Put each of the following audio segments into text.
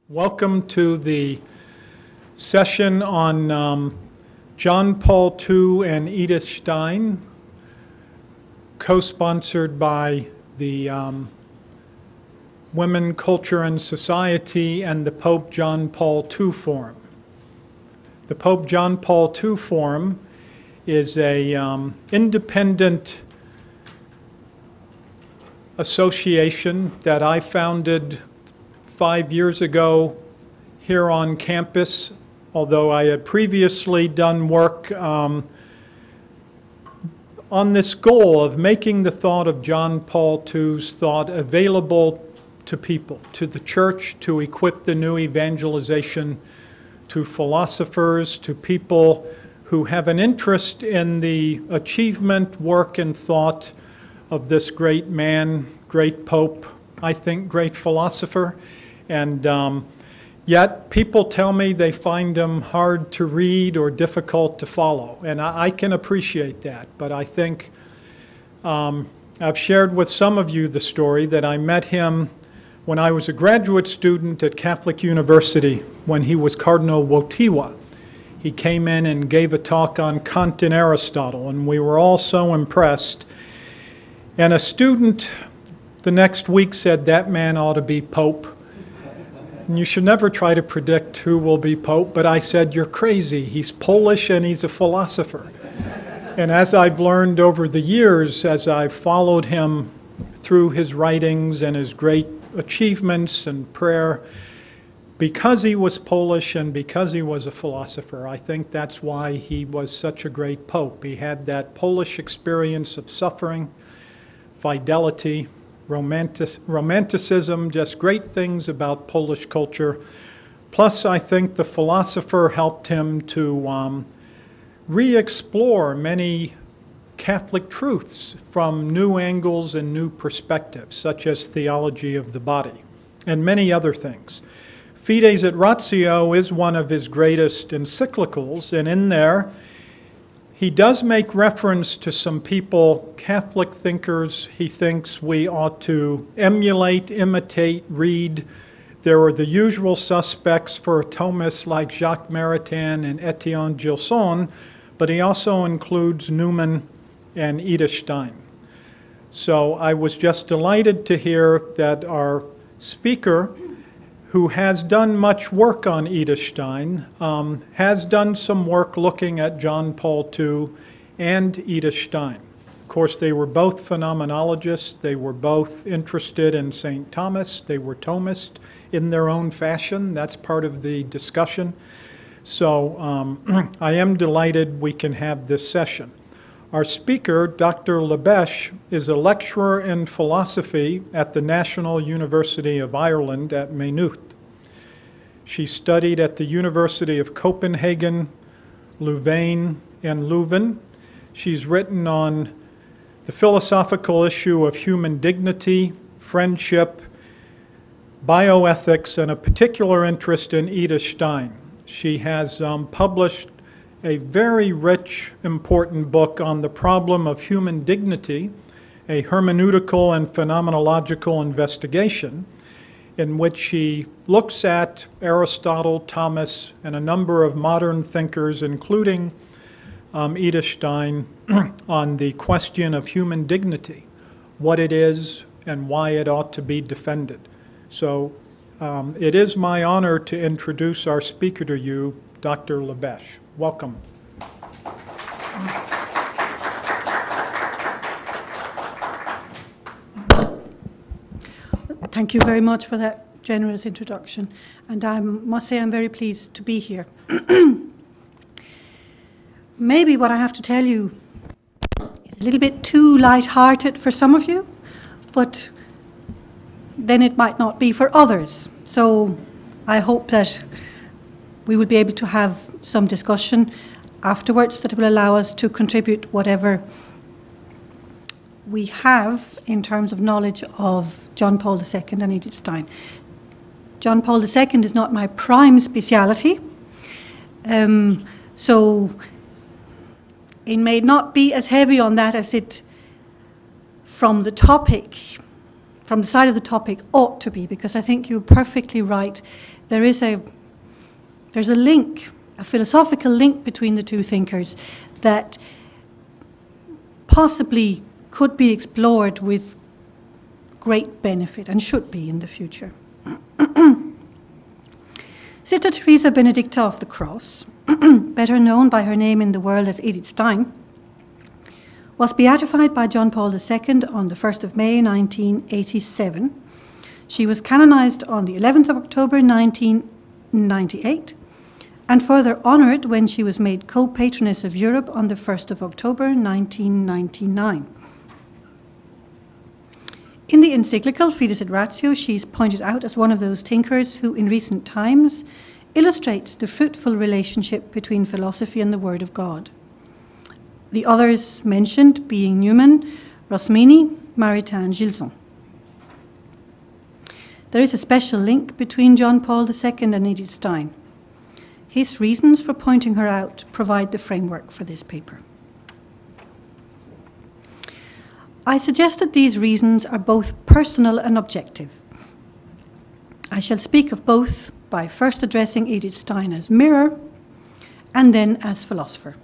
Welcome to the session on John Paul II and Edith Stein, co-sponsored by the Women, Culture and Society and the Pope John Paul II Forum. The Pope John Paul II Forum is an independent association that I founded 5 years ago here on campus, although I had previously done work on this goal of making the thought of John Paul II's thought available to people, to the church, to equip the new evangelization, to philosophers, to people who have an interest in the achievement, work, and thought of this great man, great pope, I think great philosopher. And yet people tell me they find him hard to read or difficult to follow. And I can appreciate that. But I think I've shared with some of you the story that I met him when I was a graduate student at Catholic University when he was Cardinal Wojtyła. He came in and gave a talk on Kant and Aristotle, and we were all so impressed. And a student the next week said, "That man ought to be Pope." And you should never try to predict who will be Pope, but I said, "You're crazy. He's Polish and he's a philosopher." And as I've learned over the years, as I've followed him through his writings and his great achievements and prayer, because he was Polish and because he was a philosopher, I think that's why he was such a great Pope. He had that Polish experience of suffering, fidelity, romanticism, just great things about Polish culture. Plus, I think the philosopher helped him to re-explore many Catholic truths from new angles and new perspectives, such as theology of the body, and many other things. Fides et Ratio is one of his greatest encyclicals, and in there, he does make reference to some people, Catholic thinkers, he thinks we ought to emulate, imitate, read. There are the usual suspects for Thomists like Jacques Maritain and Etienne Gilson, but he also includes Newman and Edith Stein. So I was just delighted to hear that our speaker, who has done much work on Edith Stein, has done some work looking at John Paul II and Edith Stein. Of course, they were both phenomenologists. They were both interested in St. Thomas. They were Thomist in their own fashion. That's part of the discussion. So I am delighted we can have this session. Our speaker, Dr. Lebech, is a lecturer in philosophy at the National University of Ireland at Maynooth. She studied at the University of Copenhagen, Louvain, and Leuven. She's written on the philosophical issue of human dignity, friendship, bioethics, and a particular interest in Edith Stein. She has published a very rich, important book on the problem of human dignity, a hermeneutical and phenomenological investigation, in which she looks at Aristotle, Thomas, and a number of modern thinkers, including Edith Stein, on the question of human dignity, what it is and why it ought to be defended. So it is my honor to introduce our speaker to you, Dr. Lebech. Welcome. Thank you very much for that generous introduction. And I must say I'm very pleased to be here. Maybe what I have to tell you is a little bit too light-hearted for some of you, but then it might not be for others. So I hope that we will be able to have some discussion afterwards that will allow us to contribute whatever we have in terms of knowledge of John Paul II and Edith Stein. John Paul II is not my prime speciality, so it may not be as heavy on that as it from the topic from the side of the topic, ought to be, because I think you're perfectly right. There's a link, a philosophical link between the two thinkers that possibly could be explored with great benefit and should be in the future. Sister Teresa Benedicta of the Cross, better known by her name in the world as Edith Stein, was beatified by John Paul II on the 1st of May 1987. She was canonized on the 11th of October 1998 and further honored when she was made co-patroness of Europe on the 1st of October 1999. In the encyclical Fides et Ratio, she is pointed out as one of those thinkers who in recent times illustrates the fruitful relationship between philosophy and the Word of God. The others mentioned being Newman, Rosmini, Maritain, Gilson. There is a special link between John Paul II and Edith Stein. His reasons for pointing her out provide the framework for this paper. I suggest that these reasons are both personal and objective. I shall speak of both by first addressing Edith Stein as mirror and then as philosopher.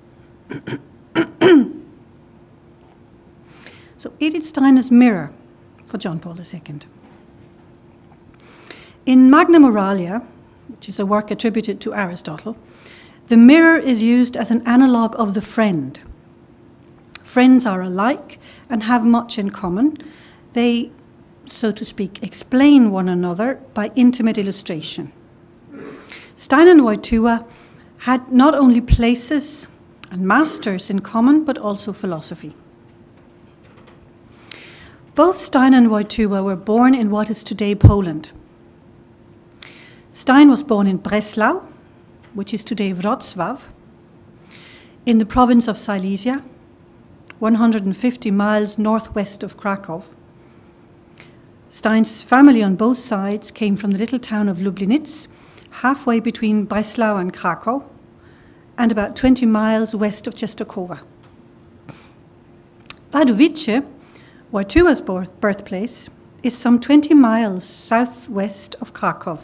So Edith Stein as mirror for John Paul II. In Magna Moralia, which is a work attributed to Aristotle, the mirror is used as an analogue of the friend. Friends are alike and have much in common. They, so to speak, explain one another by intimate illustration. Stein and Wojtyła had not only places and masters in common, but also philosophy. Both Stein and Wojtyła were born in what is today Poland. Stein was born in Breslau, which is today Wrocław, in the province of Silesia, 150 miles northwest of Krakow. Stein's family on both sides came from the little town of Lubliniec, halfway between Breslau and Krakow, and about 20 miles west of Częstochowa. Wadowice, Wojtyła's birthplace, is some 20 miles southwest of Krakow,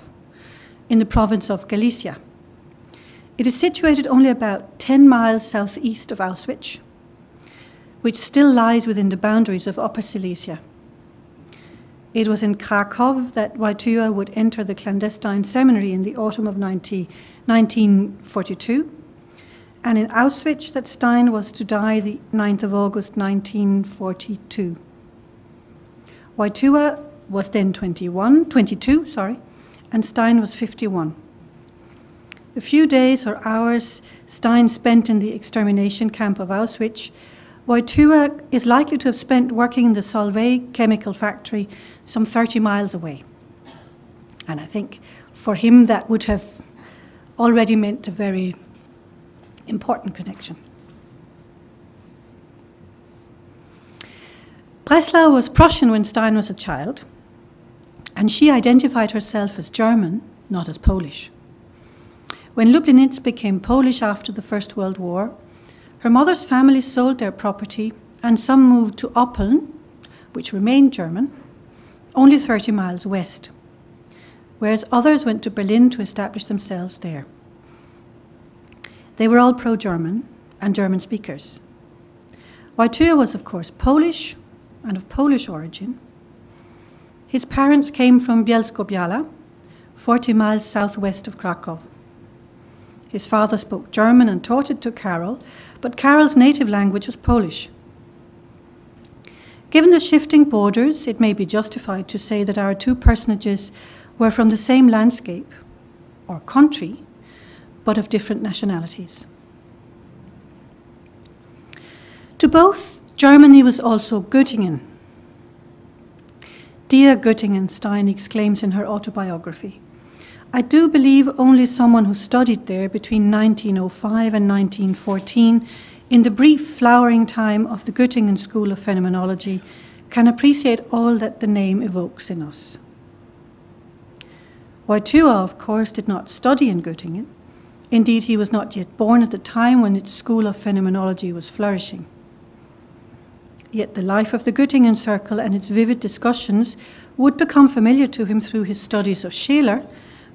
in the province of Galicia. It is situated only about 10 miles southeast of Auschwitz, which still lies within the boundaries of Upper Silesia. It was in Krakow that Wojtyła would enter the clandestine seminary in the autumn of 1942, and in Auschwitz that Stein was to die the 9th of August 1942. Wojtyła was then 22, and Stein was 51. The few days or hours Stein spent in the extermination camp of Auschwitz, Wojtyła is likely to have spent working in the Solvay chemical factory some 30 miles away. And I think for him that would have already meant a very important connection. Breslau was Prussian when Stein was a child, and she identified herself as German, not as Polish. When Lubliniec became Polish after the First World War, her mother's family sold their property and some moved to Oppeln, which remained German, only 30 miles west, whereas others went to Berlin to establish themselves there. They were all pro-German and German speakers. Wojtyła was, of course, Polish and of Polish origin. His parents came from Bielsko-Biała, 40 miles southwest of Krakow. His father spoke German and taught it to Karol, but Karol's native language was Polish. Given the shifting borders, it may be justified to say that our two personages were from the same landscape, or country, but of different nationalities. To both, Germany was also Göttingen. Dear Göttingen, Stein exclaims in her autobiography. I do believe only someone who studied there between 1905 and 1914, in the brief flowering time of the Göttingen School of Phenomenology, can appreciate all that the name evokes in us. Wojtyła, of course, did not study in Göttingen. Indeed, he was not yet born at the time when its School of Phenomenology was flourishing. yet the life of the Göttingen Circle and its vivid discussions would become familiar to him through his studies of Scheler,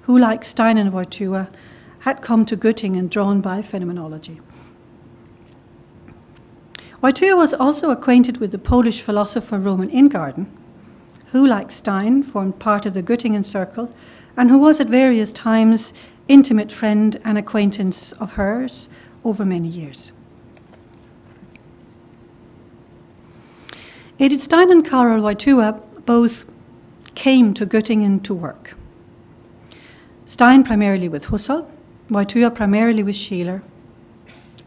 who, like Stein and Wojtyła, had come to Göttingen drawn by phenomenology. Wojtyła was also acquainted with the Polish philosopher Roman Ingarden, who, like Stein, formed part of the Göttingen Circle and who was at various times intimate friend and acquaintance of hers over many years. Edith Stein and Karol Wojtyła both came to Göttingen to work. Stein primarily with Husserl, Wojtyła primarily with Scheler.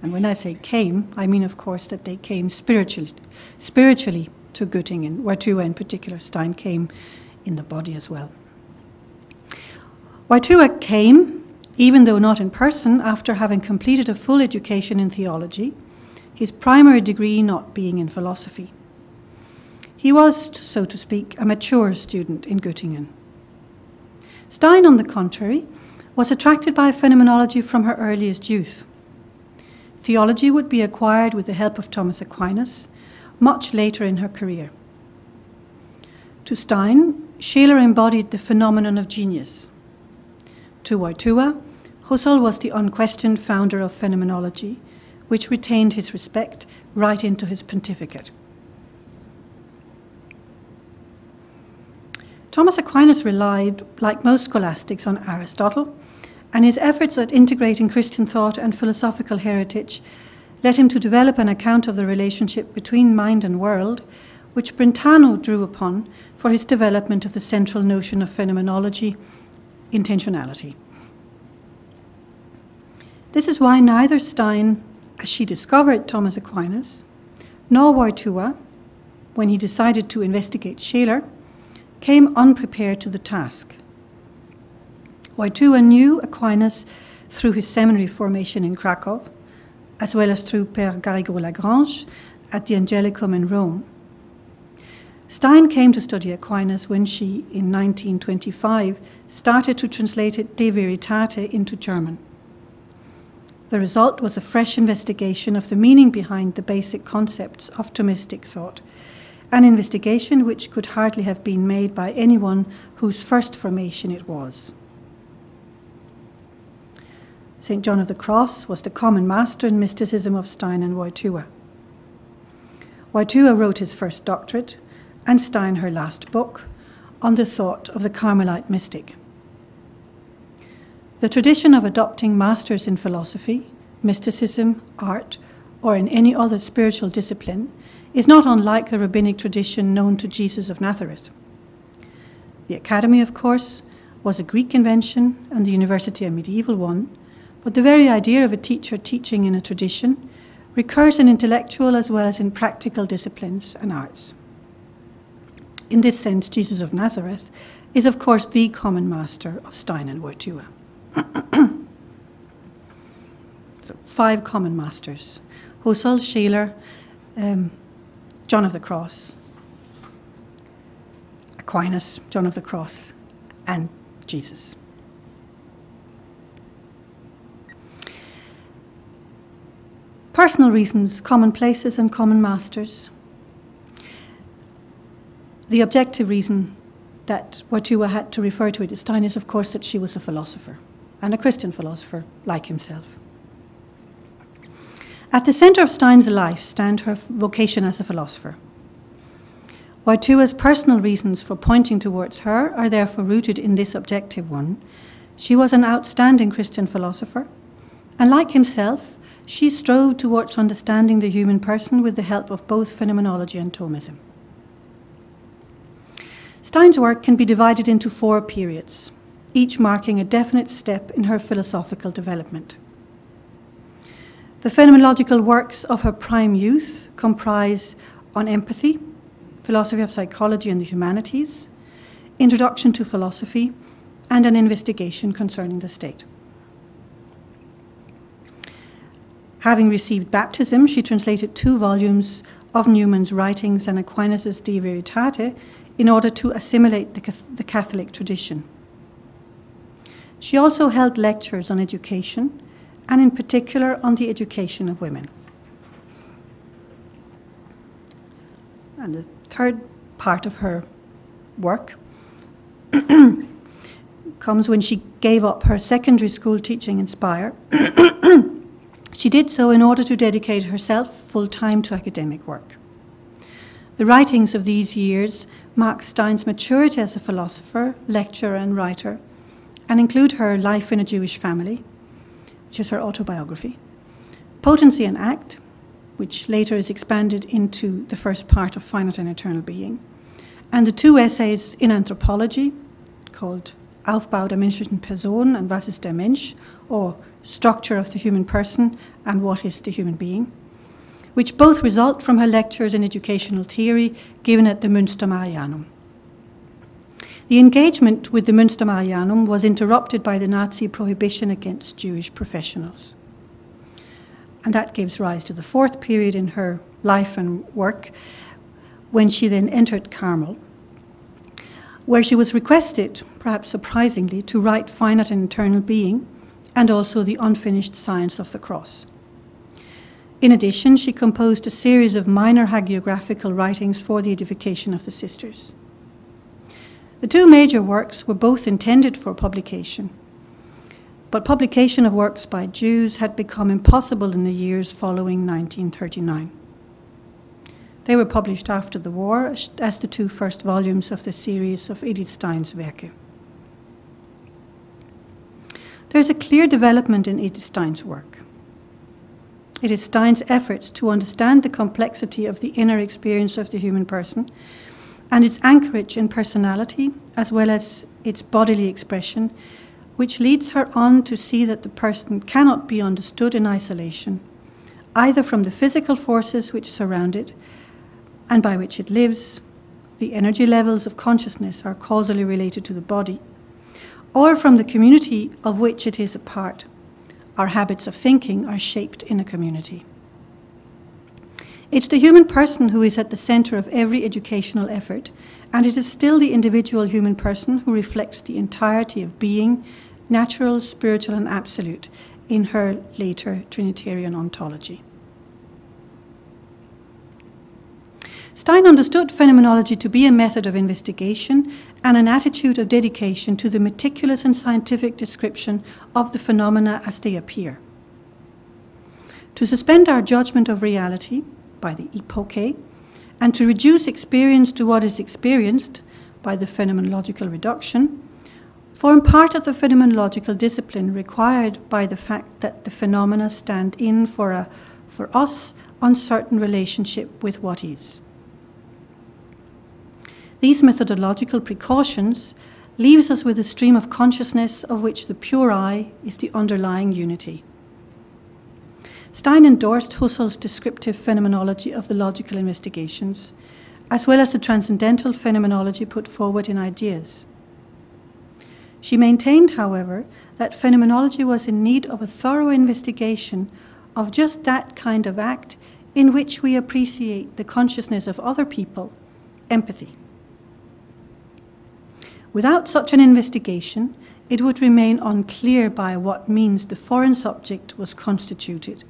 And when I say came, I mean, of course, that they came spiritually to Göttingen. Wojtyła in particular, Stein came in the body as well. Wojtyła came, even though not in person, after having completed a full education in theology, his primary degree not being in philosophy. He was, so to speak, a mature student in Göttingen. Stein, on the contrary, was attracted by phenomenology from her earliest youth. Theology would be acquired with the help of Thomas Aquinas much later in her career. To Stein, Scheler embodied the phenomenon of genius. To Wojtyła, Husserl was the unquestioned founder of phenomenology, which retained his respect right into his pontificate. Thomas Aquinas relied, like most scholastics, on Aristotle, and his efforts at integrating Christian thought and philosophical heritage led him to develop an account of the relationship between mind and world, which Brentano drew upon for his development of the central notion of phenomenology, intentionality. This is why neither Stein, as she discovered Thomas Aquinas, nor Wojtyła, when he decided to investigate Scheler, came unprepared to the task. Wojtyła knew Aquinas through his seminary formation in Krakow, as well as through Père Garrigou-Lagrange at the Angelicum in Rome. Stein came to study Aquinas when she, in 1925, started to translate it De Veritate into German. The result was a fresh investigation of the meaning behind the basic concepts of Thomistic thought, an investigation which could hardly have been made by anyone whose first formation it was. St. John of the Cross was the common master in mysticism of Stein and Wojtyła. Wojtyła wrote his first doctorate, and Stein her last book, on the thought of the Carmelite mystic. The tradition of adopting masters in philosophy, mysticism, art, or in any other spiritual discipline is not unlike the rabbinic tradition known to Jesus of Nazareth. The academy, of course, was a Greek invention and the university a medieval one, but the very idea of a teacher teaching in a tradition recurs in intellectual as well as in practical disciplines and arts. In this sense, Jesus of Nazareth is, of course, the common master of Stein and Wojtyła. So, 5 common masters: Husserl, Scheler, John of the Cross, Aquinas, John of the Cross, and Jesus. Personal reasons, common places, and common masters. The objective reason that Wojtyła had to refer to Edith Stein is, of course, that she was a philosopher, and a Christian philosopher like himself. At the center of Stein's life stand her vocation as a philosopher. Wojtyła's personal reasons for pointing towards her are therefore rooted in this objective one. She was an outstanding Christian philosopher, and like himself, she strove towards understanding the human person with the help of both phenomenology and Thomism. Stein's work can be divided into 4 periods, each marking a definite step in her philosophical development. The phenomenological works of her prime youth comprise On Empathy, Philosophy of Psychology and the Humanities, Introduction to Philosophy, and An Investigation Concerning the State. Having received baptism, she translated 2 volumes of Newman's writings and Aquinas' De Veritate in order to assimilate the Catholic tradition. She also held lectures on education, and in particular on the education of women. And the third part of her work comes when she gave up her secondary school teaching in Spire. She did so in order to dedicate herself full-time to academic work. The writings of these years mark Stein's maturity as a philosopher, lecturer, and writer, and include her Life in a Jewish Family, which is her autobiography, Potency and Act, which later is expanded into the first part of Finite and Eternal Being, and the 2 essays in anthropology called Aufbau der menschlichen Person and Was ist der Mensch, or Structure of the Human Person and What is the Human Being, which both result from her lectures in educational theory given at the Münster Marianum. The engagement with the Münster Marianum was interrupted by the Nazi prohibition against Jewish professionals. And that gives rise to the fourth period in her life and work, when she then entered Carmel, where she was requested, perhaps surprisingly, to write Finite and Eternal Being and also The Unfinished Science of the Cross. In addition, she composed a series of minor hagiographical writings for the edification of the sisters. The 2 major works were both intended for publication, but publication of works by Jews had become impossible in the years following 1939. They were published after the war as the 2 first volumes of the series of Edith Stein's Werke. There's a clear development in Edith Stein's work. It is Stein's efforts to understand the complexity of the inner experience of the human person and its anchorage in personality as well as its bodily expression, which leads her on to see that the person cannot be understood in isolation, either from the physical forces which surround it and by which it lives, the energy levels of consciousness are causally related to the body, or from the community of which it is a part. Our habits of thinking are shaped in a community. It's the human person who is at the center of every educational effort, and it is still the individual human person who reflects the entirety of being, natural, spiritual, and absolute, in her later Trinitarian ontology. Stein understood phenomenology to be a method of investigation and an attitude of dedication to the meticulous and scientific description of the phenomena as they appear. To suspend our judgment of reality by the epoche, and to reduce experience to what is experienced by the phenomenological reduction, form part of the phenomenological discipline required by the fact that the phenomena stand in for a, for us, uncertain relationship with what is. These methodological precautions leaves us with a stream of consciousness of which the pure I is the underlying unity. Stein endorsed Husserl's descriptive phenomenology of the logical investigations, as well as the transcendental phenomenology put forward in Ideas. She maintained, however, that phenomenology was in need of a thorough investigation of just that kind of act in which we appreciate the consciousness of other people, empathy. Without such an investigation, it would remain unclear by what means the foreign subject was constituted,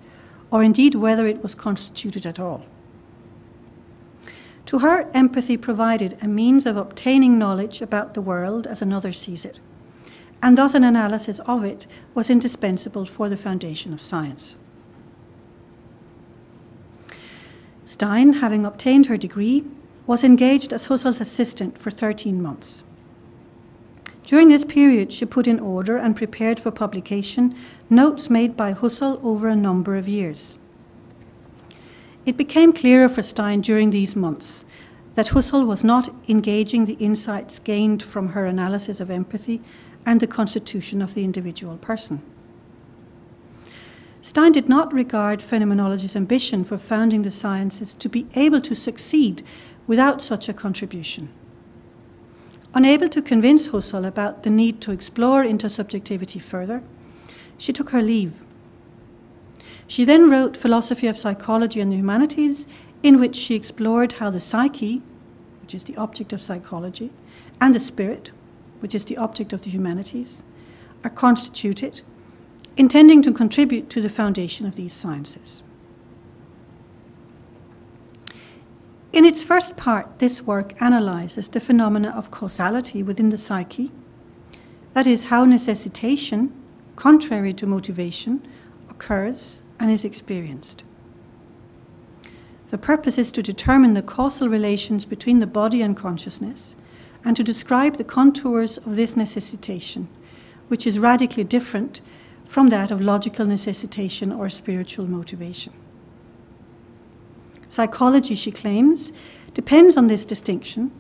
or indeed whether it was constituted at all. To her, empathy provided a means of obtaining knowledge about the world as another sees it, and thus an analysis of it was indispensable for the foundation of science. Stein, having obtained her degree, was engaged as Husserl's assistant for 13 months. During this period, she put in order and prepared for publication notes made by Husserl over a number of years. It became clearer for Stein during these months that Husserl was not engaging the insights gained from her analysis of empathy and the constitution of the individual person. Stein did not regard phenomenology's ambition for founding the sciences to be able to succeed without such a contribution. Unable to convince Husserl about the need to explore intersubjectivity further, she took her leave. She then wrote Philosophy of Psychology and the Humanities, in which she explored how the psyche, which is the object of psychology, and the spirit, which is the object of the humanities, are constituted, intending to contribute to the foundation of these sciences. In its first part, this work analyses the phenomena of causality within the psyche, that is, how necessitation, contrary to motivation, occurs and is experienced. The purpose is to determine the causal relations between the body and consciousness, and to describe the contours of this necessitation, which is radically different from that of logical necessitation or spiritual motivation. Psychology, she claims, depends on this distinction,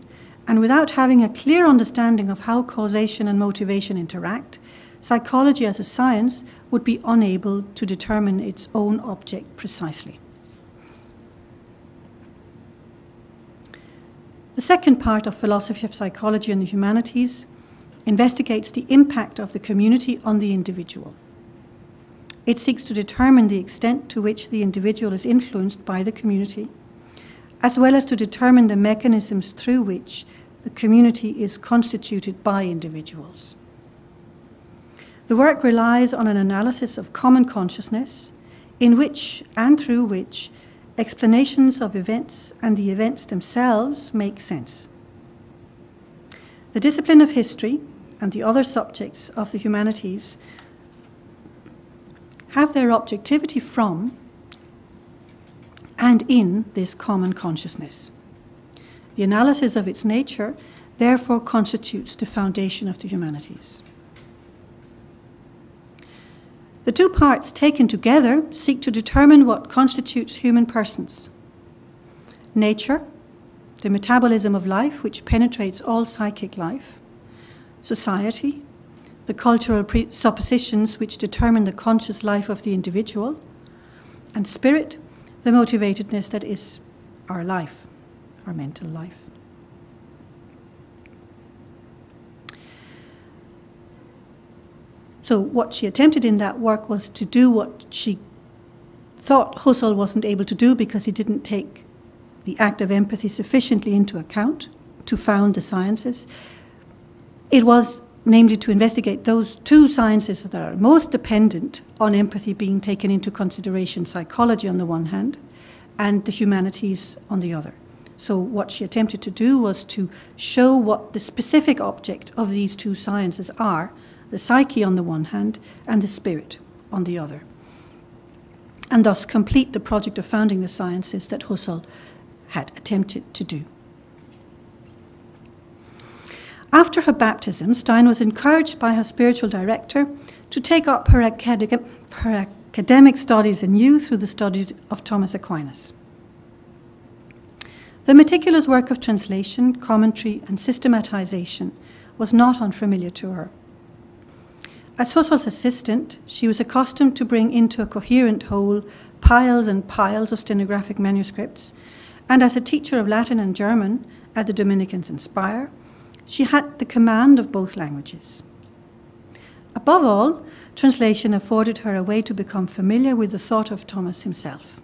and without having a clear understanding of how causation and motivation interact, psychology as a science would be unable to determine its own object precisely. The second part of Philosophy of Psychology and the Humanities investigates the impact of the community on the individual. It seeks to determine the extent to which the individual is influenced by the community, as well as to determine the mechanisms through which the community is constituted by individuals. The work relies on an analysis of common consciousness, in which and through which explanations of events and the events themselves make sense. The discipline of history and the other subjects of the humanities have their objectivity from and in this common consciousness. The analysis of its nature therefore constitutes the foundation of the humanities. The two parts taken together seek to determine what constitutes human persons. Nature, the metabolism of life which penetrates all psychic life. Society, the cultural presuppositions which determine the conscious life of the individual. And spirit, the motivatedness that is our life, our mental life. So what she attempted in that work was to do what she thought Husserl wasn't able to do because he didn't take the act of empathy sufficiently into account to found the sciences. It was namely to investigate those two sciences that are most dependent on empathy being taken into consideration, psychology on the one hand, and the humanities on the other. So what she attempted to do was to show what the specific object of these two sciences are, the psyche on the one hand and the spirit on the other, and thus complete the project of founding the sciences that Husserl had attempted to do. After her baptism, Stein was encouraged by her spiritual director to take up her academic studies anew through the study of Thomas Aquinas. The meticulous work of translation, commentary, and systematization was not unfamiliar to her. As Husserl's assistant, she was accustomed to bring into a coherent whole piles and piles of stenographic manuscripts, and as a teacher of Latin and German at the Dominicans in Speyer, she had the command of both languages. Above all, translation afforded her a way to become familiar with the thought of Thomas himself.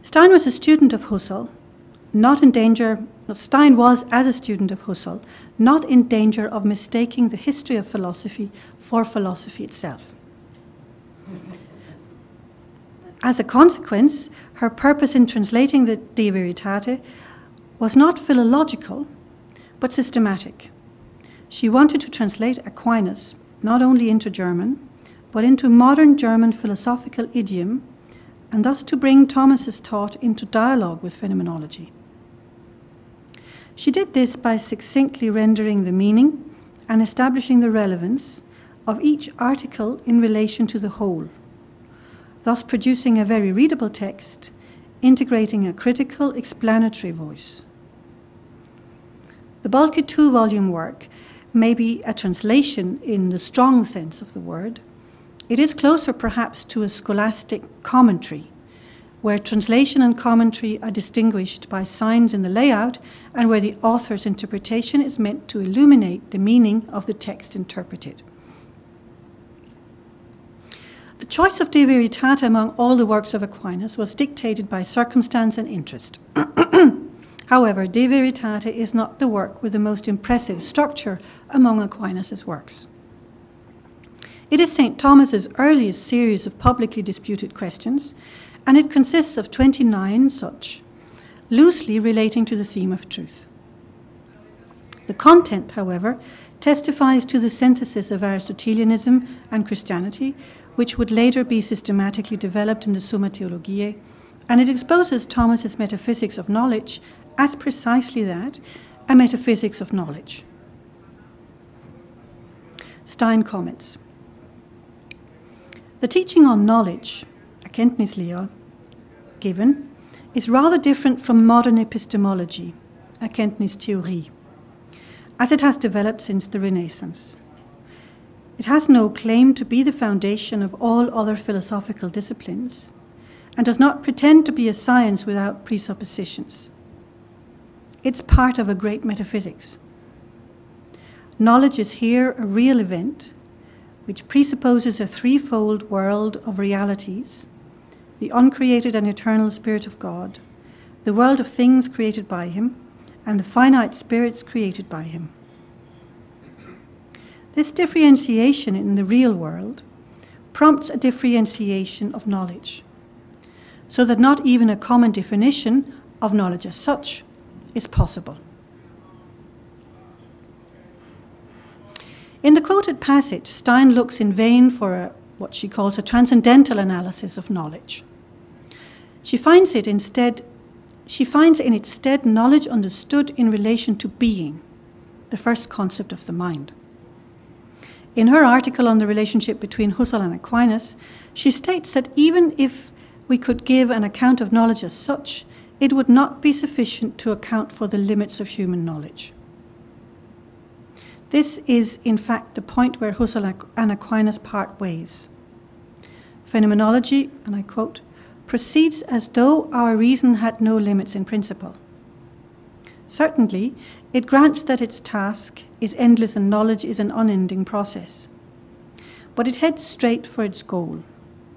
Stein was a student of Husserl, Stein was, as a student of Husserl, not in danger of mistaking the history of philosophy for philosophy itself. As a consequence, her purpose in translating the De Veritate was not philological, but systematic. She wanted to translate Aquinas not only into German, but into modern German philosophical idiom, and thus to bring Thomas's thought into dialogue with phenomenology. She did this by succinctly rendering the meaning and establishing the relevance of each article in relation to the whole, thus producing a very readable text, integrating a critical, explanatory voice. The bulky two-volume work may be a translation in the strong sense of the word. It is closer perhaps to a scholastic commentary, where translation and commentary are distinguished by signs in the layout and where the author's interpretation is meant to illuminate the meaning of the text interpreted. The choice of De Veritate among all the works of Aquinas was dictated by circumstance and interest. However, De Veritate is not the work with the most impressive structure among Aquinas' works. It is St. Thomas's earliest series of publicly disputed questions, and it consists of 29 such, loosely relating to the theme of truth. The content, however, testifies to the synthesis of Aristotelianism and Christianity, which would later be systematically developed in the Summa Theologiae, and it exposes Thomas's metaphysics of knowledge as precisely that, a metaphysics of knowledge. Stein comments, the teaching on knowledge, erkenntnislehr, given, is rather different from modern epistemology, Erkenntnistheorie, as it has developed since the Renaissance. It has no claim to be the foundation of all other philosophical disciplines, and does not pretend to be a science without presuppositions. It's part of a great metaphysics. Knowledge is here a real event, which presupposes a threefold world of realities: the uncreated and eternal Spirit of God, the world of things created by him, and the finite spirits created by him. This differentiation in the real world prompts a differentiation of knowledge, so that not even a common definition of knowledge as such is possible. In the quoted passage, Stein looks in vain for what she calls a transcendental analysis of knowledge. She finds in its stead knowledge understood in relation to being, the first concept of the mind. In her article on the relationship between Husserl and Aquinas, she states that even if we could give an account of knowledge as such, it would not be sufficient to account for the limits of human knowledge. This is, in fact, the point where Husserl and Aquinas part ways. Phenomenology, and I quote, proceeds as though our reason had no limits in principle. Certainly, it grants that its task is endless and knowledge is an unending process. But it heads straight for its goal,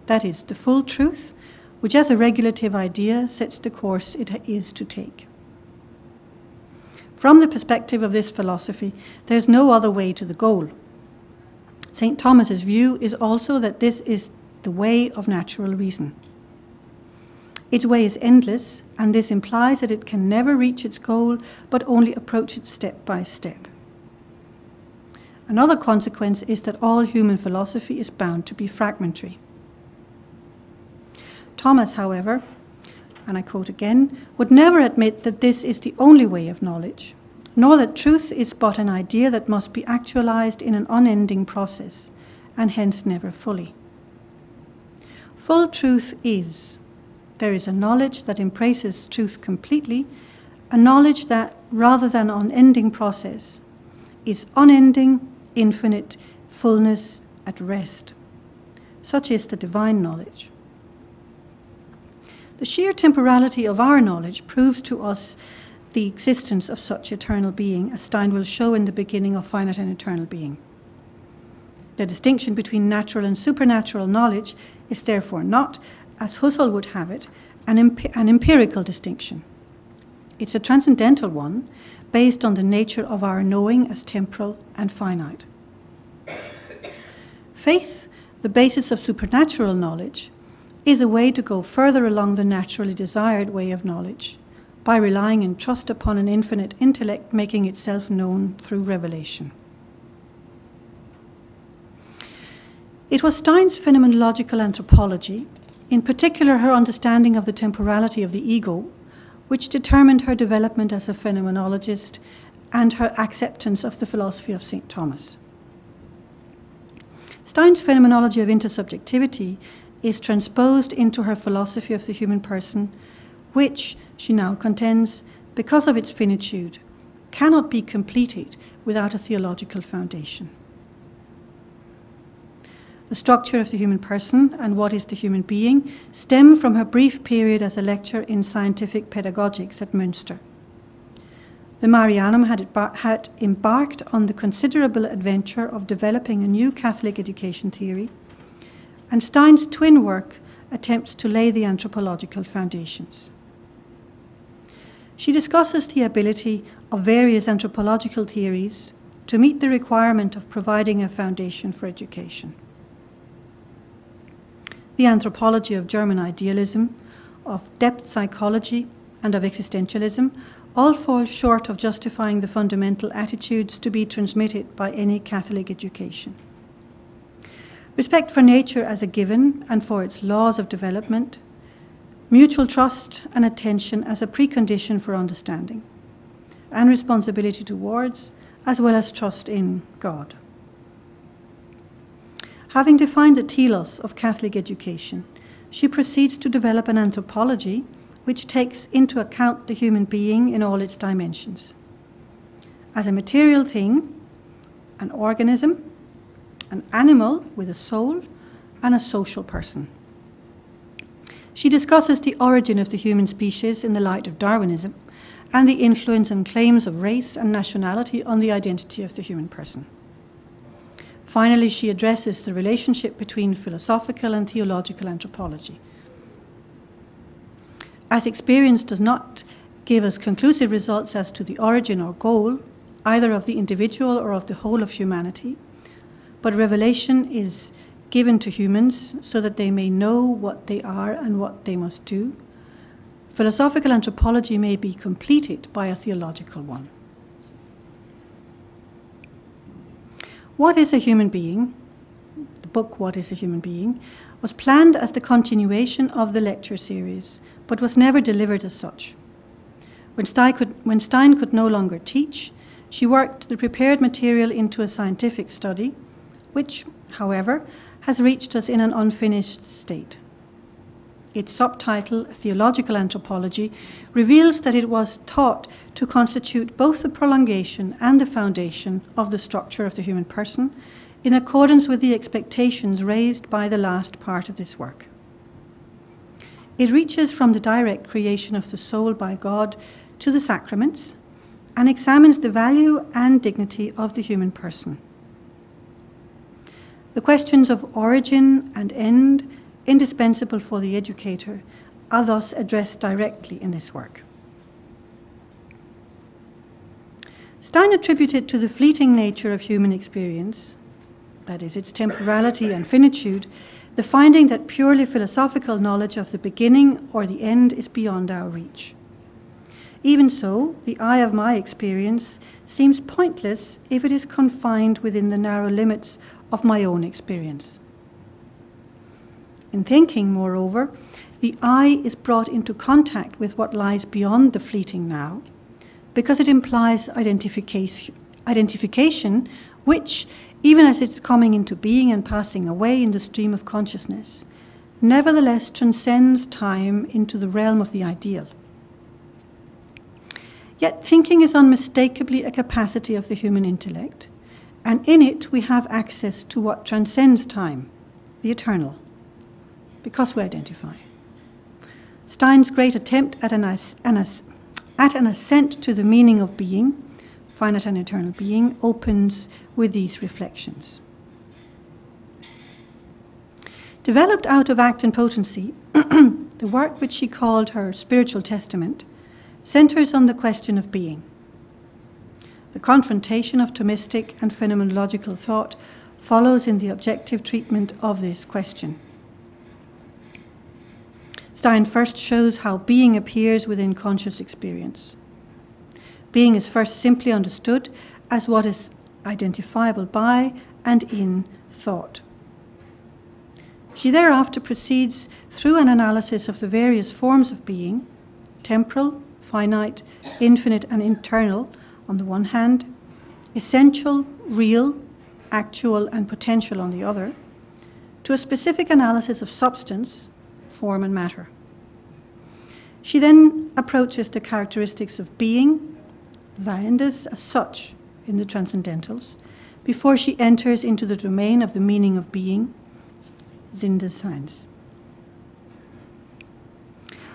that is, the full truth, which as a regulative idea sets the course it is to take. From the perspective of this philosophy, there is no other way to the goal. St. Thomas's view is also that this is the way of natural reason. Its way is endless, and this implies that it can never reach its goal, but only approach it step by step. Another consequence is that all human philosophy is bound to be fragmentary. Thomas, however, and I quote again, would never admit that this is the only way of knowledge, nor that truth is but an idea that must be actualized in an unending process, and hence never fully. Full truth is. There is a knowledge that embraces truth completely, a knowledge that, rather than unending process, is unending, infinite, fullness at rest. Such is the divine knowledge. The sheer temporality of our knowledge proves to us the existence of such eternal being, as Stein will show in the beginning of Finite and Eternal Being. The distinction between natural and supernatural knowledge is therefore not, as Husserl would have it, an empirical distinction. It's a transcendental one, based on the nature of our knowing as temporal and finite. Faith, the basis of supernatural knowledge, is a way to go further along the naturally desired way of knowledge, by relying in trust upon an infinite intellect making itself known through revelation. It was Stein's phenomenological anthropology, in particular her understanding of the temporality of the ego, which determined her development as a phenomenologist and her acceptance of the philosophy of St. Thomas. Stein's phenomenology of intersubjectivity is transposed into her philosophy of the human person, which, she now contends, because of its finitude, cannot be completed without a theological foundation. The structure of the human person and what is the human being stem from her brief period as a lecturer in scientific pedagogics at Münster. The Marianum had embarked on the considerable adventure of developing a new Catholic education theory, and Stein's twin work attempts to lay the anthropological foundations. She discusses the ability of various anthropological theories to meet the requirement of providing a foundation for education. the anthropology of German idealism, of depth psychology, and of existentialism, all fall short of justifying the fundamental attitudes to be transmitted by any Catholic education. Respect for nature as a given and for its laws of development, mutual trust and attention as a precondition for understanding, and responsibility towards, as well as trust in, God. Having defined the telos of Catholic education, she proceeds to develop an anthropology which takes into account the human being in all its dimensions. As a material thing, an organism, an animal with a soul, and a social person. She discusses the origin of the human species in the light of Darwinism and the influence and claims of race and nationality on the identity of the human person. Finally, she addresses the relationship between philosophical and theological anthropology. As experience does not give us conclusive results as to the origin or goal, either of the individual or of the whole of humanity, but revelation is given to humans so that they may know what they are and what they must do, philosophical anthropology may be completed by a theological one. What is a Human Being? The book, What is a Human Being, was planned as the continuation of the lecture series, but was never delivered as such. When Stein could no longer teach, she worked the prepared material into a scientific study, which, however, has reached us in an unfinished state. Its subtitle, Theological Anthropology, reveals that it was taught to constitute both the prolongation and the foundation of the structure of the human person, in accordance with the expectations raised by the last part of this work. It reaches from the direct creation of the soul by God to the sacraments, and examines the value and dignity of the human person. The questions of origin and end, indispensable for the educator, are thus addressed directly in this work. Stein attributed to the fleeting nature of human experience, that is, its temporality and finitude, the finding that purely philosophical knowledge of the beginning or the end is beyond our reach. Even so, the eye of my experience seems pointless if it is confined within the narrow limits of my own experience. In thinking, moreover, the eye is brought into contact with what lies beyond the fleeting now, because it implies identification which, even as it's coming into being and passing away in the stream of consciousness, nevertheless transcends time into the realm of the ideal. Yet thinking is unmistakably a capacity of the human intellect, and in it we have access to what transcends time, the eternal, because we identify. Stein's great attempt at an ascent to the meaning of being, finite and eternal being, opens with these reflections. Developed out of act and potency, the work which she called her spiritual testament centers on the question of being. The confrontation of Thomistic and phenomenological thought follows in the objective treatment of this question. Stein first shows how being appears within conscious experience. Being is first simply understood as what is identifiable by and in thought. She thereafter proceeds through an analysis of the various forms of being, temporal, finite, infinite, and internal on the one hand, essential, real, actual, and potential on the other, to a specific analysis of substance, form, and matter. She then approaches the characteristics of being, Seiendes as such, in the Transcendentals, before she enters into the domain of the meaning of being, Sinn des Seins.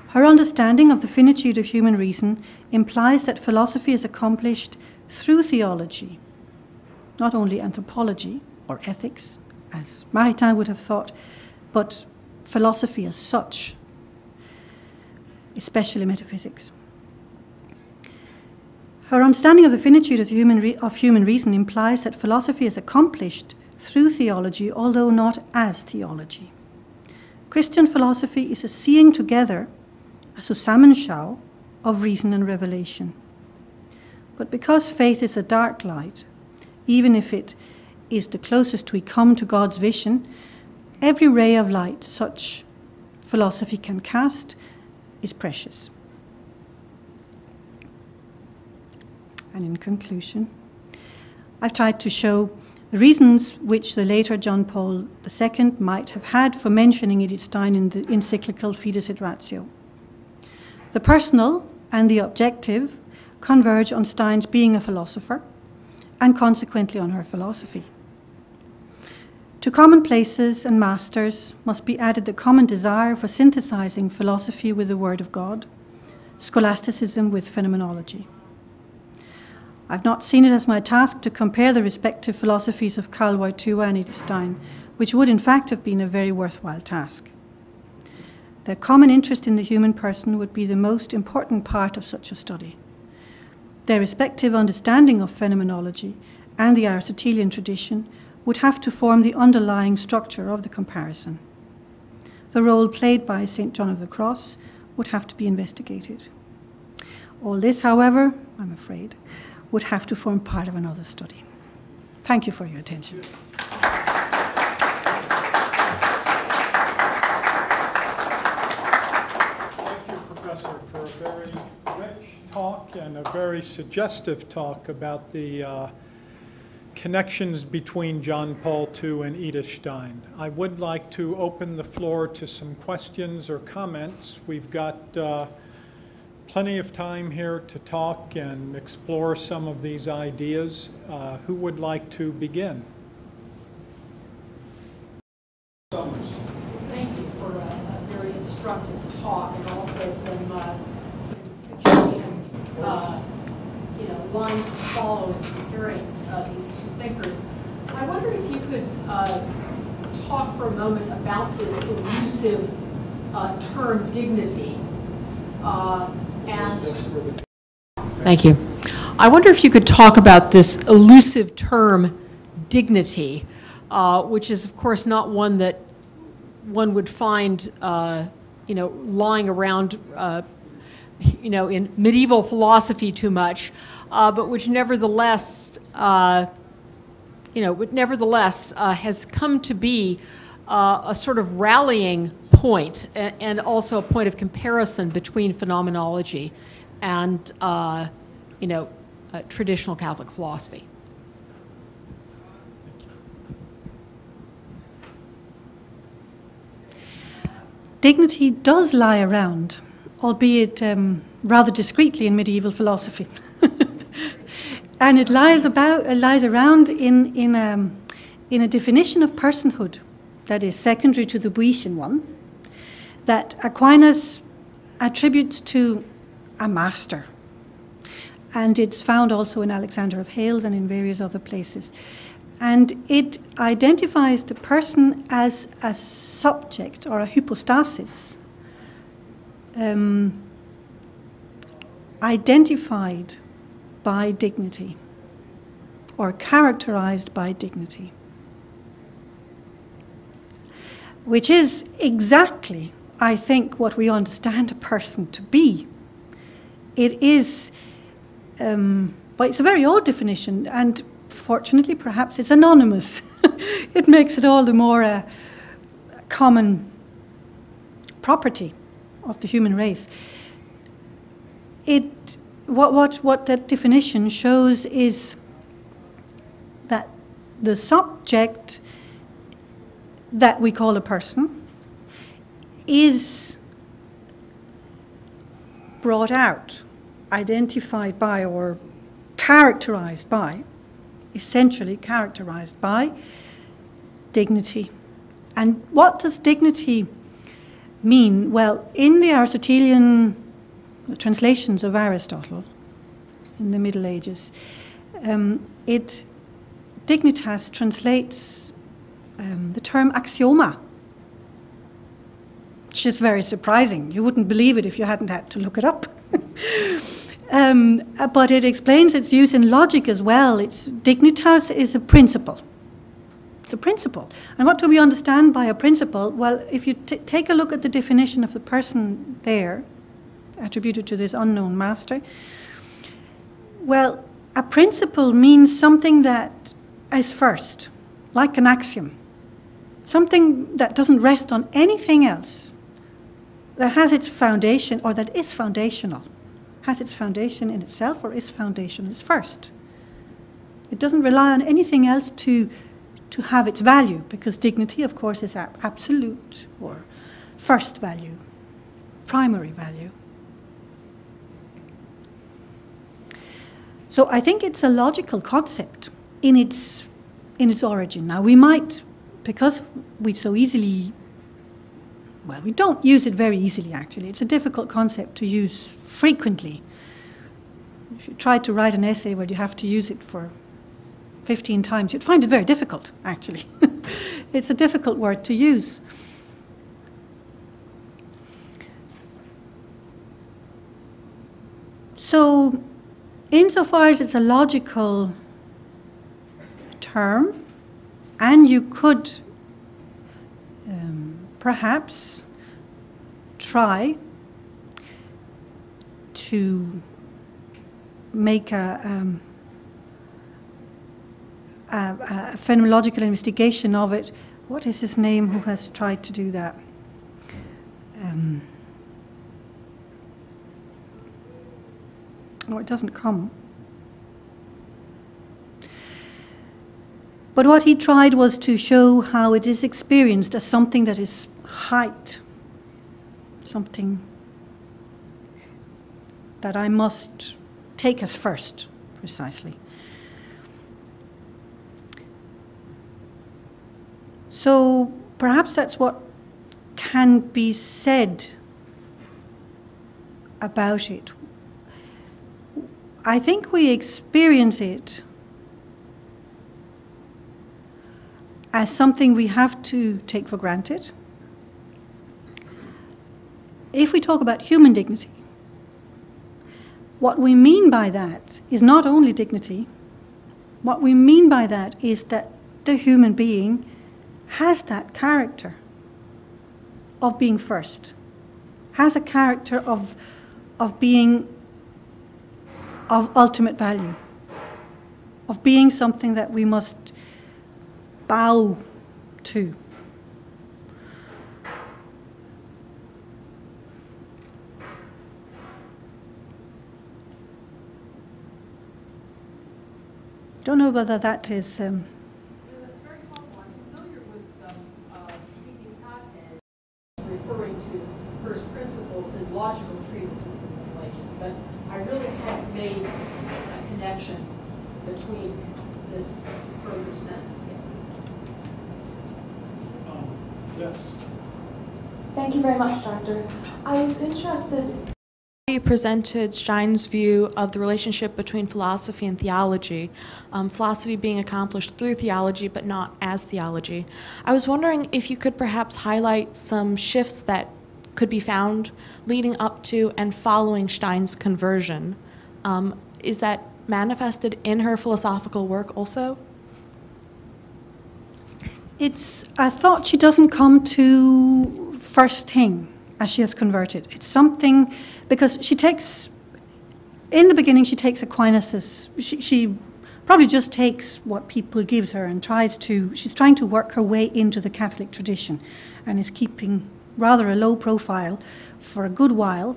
Her understanding of the finitude of human reason implies that philosophy is accomplished through theology, not only anthropology or ethics, as Maritain would have thought, but philosophy as such, especially metaphysics. Her understanding of the finitude of human reason implies that philosophy is accomplished through theology, although not as theology. Christian philosophy is a seeing together, a Zusammenschau of reason and revelation. But because faith is a dark light, even if it is the closest we come to God's vision, every ray of light such philosophy can cast is precious. And in conclusion, I've tried to show the reasons which the later John Paul II might have had for mentioning Edith Stein in the encyclical Fides et Ratio. The personal and the objective converge on Stein's being a philosopher, and consequently on her philosophy. To commonplaces and masters must be added the common desire for synthesizing philosophy with the Word of God, scholasticism with phenomenology. I've not seen it as my task to compare the respective philosophies of Karl Wojtyła and Edith Stein, which would in fact have been a very worthwhile task. Their common interest in the human person would be the most important part of such a study. Their respective understanding of phenomenology and the Aristotelian tradition would have to form the underlying structure of the comparison. The role played by St. John of the Cross would have to be investigated. All this, however, I'm afraid, would have to form part of another study. Thank you for your attention. Thank you, Professor, for a very rich talk and a very suggestive talk about the connections between John Paul II and Edith Stein. I would like to open the floor to some questions or comments. We've got plenty of time here to talk and explore some of these ideas. Who would like to begin? Thank you for a very instructive talk and also some suggestions, lines to follow in comparing these two thinkers. I wonder if you could talk for a moment about this elusive term dignity. Thank you. I wonder if you could talk about this elusive term dignity, which is, of course, not one that one would find, lying around, in medieval philosophy too much, but which nevertheless, has come to be a sort of rallying point and also a point of comparison between phenomenology and, traditional Catholic philosophy. Dignity does lie around, albeit rather discreetly in medieval philosophy. And it lies around in a definition of personhood that is secondary to the Boeotian one, that Aquinas attributes to a master. And it's found also in Alexander of Hales and in various other places. And it identifies the person as a subject or a hypostasis, identified by dignity or characterized by dignity, which is exactly, I think, what we understand a person to be. It is, but it's a very old definition, and fortunately, perhaps it's anonymous. It makes it all the more a common property of the human race. What that definition shows is that the subject that we call a person is brought out, identified by, or characterized by, essentially characterized by dignity. And what does dignity mean? Well, in the Aristotelian translations of Aristotle in the Middle Ages, dignitas translates the term axioma, which is very surprising. You wouldn't believe it if you hadn't had to look it up. But it explains its use in logic as well. Dignitas is a principle. the principle. And what do we understand by a principle? Well, if you take a look at the definition of the person there, attributed to this unknown master, well, a principle means something that is first, like an axiom. Something that doesn't rest on anything else, that has its foundation, or that is foundational, has its foundation in itself, or is foundation, it's first. It doesn't rely on anything else to have its value, because dignity, of course, is absolute, or first value, primary value. So I think it's a logical concept in its origin. Now we might, because we so easily, well, we don't use it very easily actually. It's a difficult concept to use frequently. If you try to write an essay where you have to use it for 15 times, you'd find it very difficult actually. It's a difficult word to use. So, insofar as it's a logical term, and you could perhaps try to make a phenomenological investigation of it. What is his name who has tried to do that? Oh, it doesn't come. But what he tried was to show how it is experienced as something that is height, something that I must take as first, precisely. So perhaps that's what can be said about it. I think we experience it as something we have to take for granted. If we talk about human dignity, what we mean by that is not only dignity. What we mean by that is that the human being has that character of being first, has a character of being of ultimate value, of being something that we must bow to. I don't know whether that is... That's very helpful. I'm familiar with speaking content, referring to first principles in logical treatises in the Middle Ages, but I really hadn't made a connection between this further sense. Yes. Thank you very much, Doctor. I was interested. You presented Stein's view of the relationship between philosophy and theology, philosophy being accomplished through theology but not as theology. I was wondering if you could perhaps highlight some shifts that could be found leading up to and following Stein's conversion. Is that manifested in her philosophical work also? It's a thought she doesn't come to first thing as she has converted. It's something, because she takes, in the beginning she takes Aquinas', she probably just takes what people gives her and she's trying to work her way into the Catholic tradition and is keeping rather a low profile for a good while,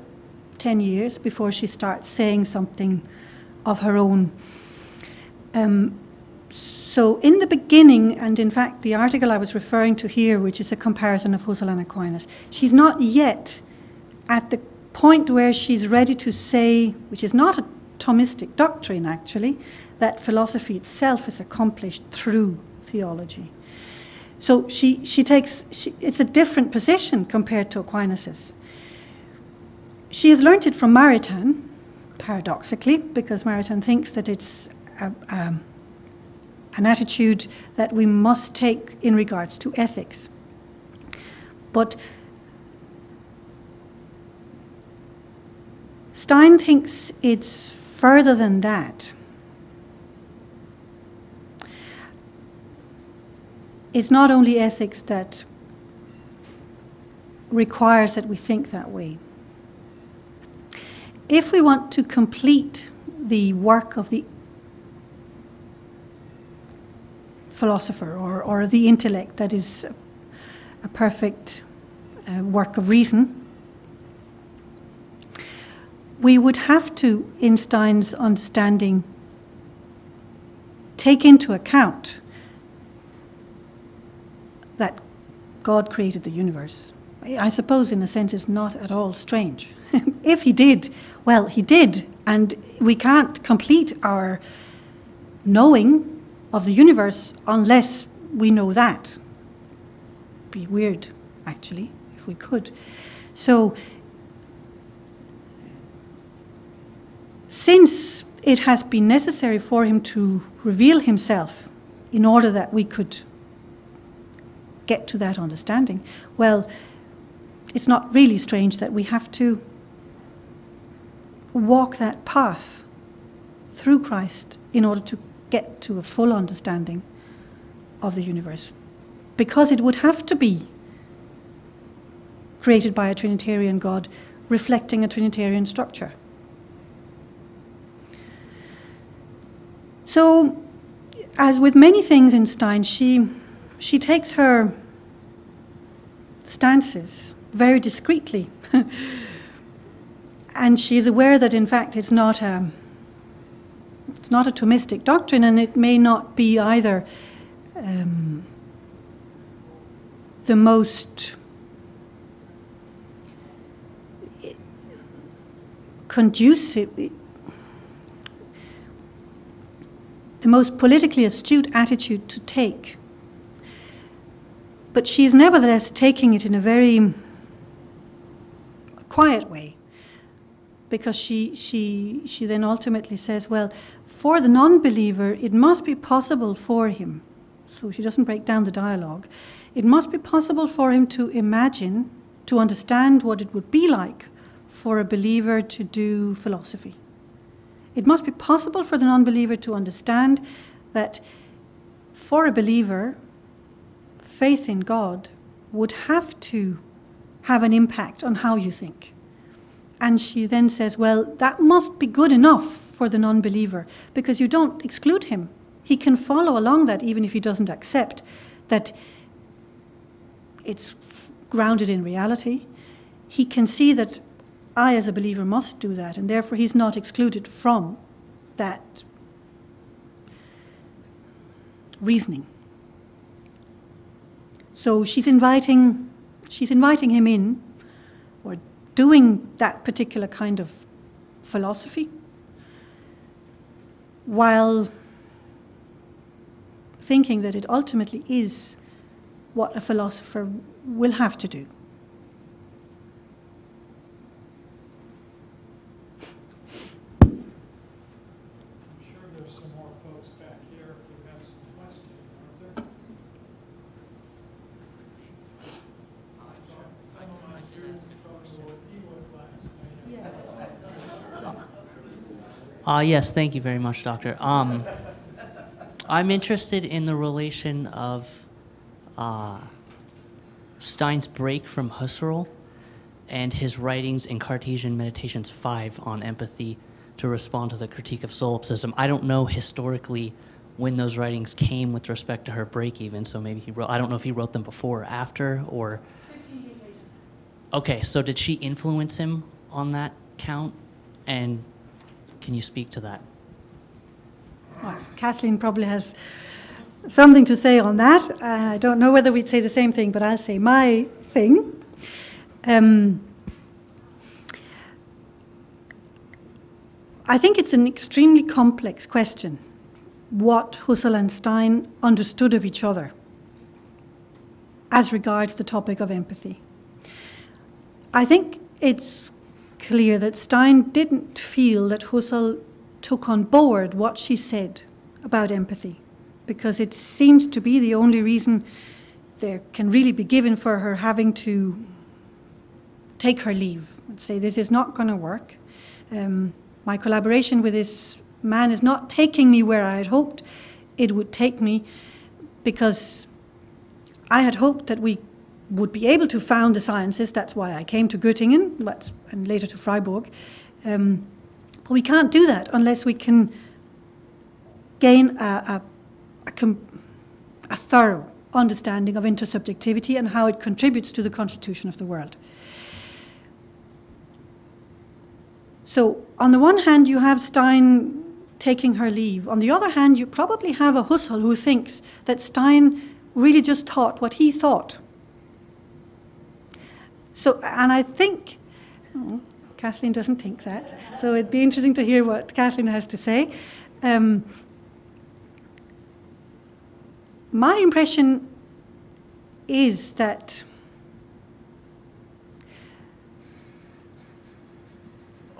10 years, before she starts saying something of her own. So in the beginning, and in fact the article I was referring to here, which is a comparison of Husserl and Aquinas, she's not yet at the point where she's ready to say, which is not a Thomistic doctrine actually, that philosophy itself is accomplished through theology. So it's a different position compared to Aquinas'. She has learnt it from Maritain, paradoxically, because Maritain thinks that it's an attitude that we must take in regards to ethics. But Stein thinks it's further than that. it's not only ethics that requires that we think that way. If we want to complete the work of the philosopher or the intellect that is a perfect work of reason, we would have to, in Stein's understanding, take into account that God created the universe. I suppose, in a sense, it's not at all strange. If he did, well, he did, and we can't complete our knowing of the universe unless we know that. It'd be weird, actually, if we could. So, since it has been necessary for him to reveal himself in order that we could get to that understanding, well, it's not really strange that we have to walk that path through Christ in order to get to a full understanding of the universe. Because it would have to be created by a Trinitarian God, reflecting a Trinitarian structure. So, as with many things in Stein, she takes her stances very discreetly. And she is aware that, in fact, it's not a Thomistic doctrine, and it may not be either the most conducive, the most politically astute attitude to take. But she is nevertheless taking it in a very quiet way, because she then ultimately says, well, for the non-believer, it must be possible for him, so she doesn't break down the dialogue, it must be possible for him to imagine, to understand what it would be like for a believer to do philosophy. It must be possible for the non-believer to understand that for a believer, faith in God would have to have an impact on how you think. And she then says, well, that must be good enough for the non-believer, because you don't exclude him. He can follow along that even if he doesn't accept that it's grounded in reality. He can see that I, as a believer, must do that, and therefore he's not excluded from that reasoning. So she's inviting him in, or doing that particular kind of philosophy, while thinking that it ultimately is what a philosopher will have to do. I'm sure there's some more folks back here who have some questions, aren't there? Some of my students folks who were class. Yes, thank you very much, Doctor. I'm interested in the relation of Stein's break from Husserl and his writings in Cartesian Meditations 5 on empathy to respond to the critique of solipsism. I don't know historically when those writings came with respect to her break even, so maybe he wrote, I don't know if he wrote them before or after, or... 15 years later. Okay, so did she influence him on that count? And can you speak to that? Well, Kathleen probably has something to say on that. I don't know whether we'd say the same thing, but I'll say my thing. I think it's an extremely complex question, what Husserl and Stein understood of each other as regards the topic of empathy. I think it's clear that Stein didn't feel that Husserl took on board what she said about empathy, because it seems to be the only reason there can really be given for her having to take her leave and say, this is not going to work. My collaboration with this man is not taking me where I had hoped it would take me, because I had hoped that we would be able to found the sciences. That's why I came to Göttingen and later to Freiburg. But we can't do that unless we can gain a thorough understanding of intersubjectivity and how it contributes to the constitution of the world. So on the one hand, you have Stein taking her leave. On the other hand, you probably have a Husserl who thinks that Stein really just thought what he thought. So, and I think, Kathleen doesn't think that, so it'd be interesting to hear what Kathleen has to say. My impression is that